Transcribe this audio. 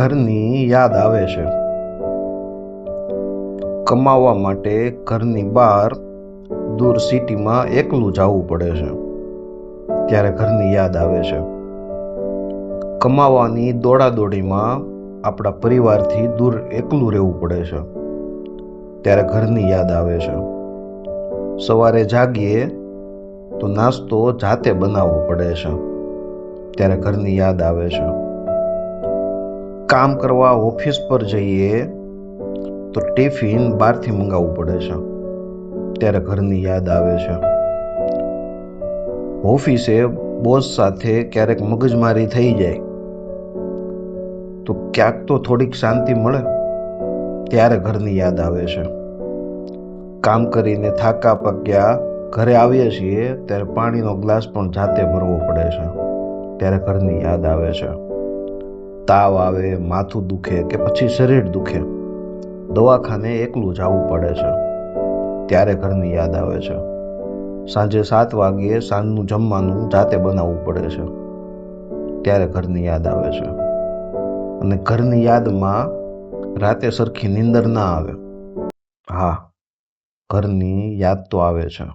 ઘરની યાદ આવે છે. કમાવા માટે ઘરની બહાર દૂર સિટીમાં એકલું જવું પડે છે, ત્યારે ઘરની યાદ આવે છે. કમાવાની દોડાદોડીમાં આપણા પરિવારથી દૂર એકલું રહેવું પડે છે, ત્યારે ઘરની યાદ આવે છે. સવારે જાગીએ તો નાસ્તો જાતે બનાવવો પડે છે, ત્યારે ઘરની યાદ આવે છે. કામ કરવા ઓફિસ પર જઈએ તો ટિફિન બહારથી મંગાવવું પડે છે, ત્યારે ઘરની યાદ આવે છે. ઓફિસે બોસ સાથે ક્યારેક મગજમારી થઈ જાય તો ક્યાંક તો થોડીક શાંતિ મળે, ત્યારે ઘરની યાદ આવે છે. કામ કરીને થાકા પાક્યા ઘરે આવીએ છીએ ત્યારે પાણીનો ગ્લાસ પણ જાતે ભરવો પડે છે, ત્યારે ઘરની યાદ આવે છે. તાવ આવે, માથું દુખે કે પછી શરીર દુખે, દવાખાને એકલું જવું પડે છે, ત્યારે ઘરની યાદ આવે છે. સાંજે 7 વાગ્યે સાંજનું જમવાનું જાતે બનાવવું પડે છે, ત્યારે ઘરની યાદ આવે છે. અને ઘરની યાદમાં રાતે સરખી નીંદર ના આવે. હા, ઘરની યાદ તો આવે છે.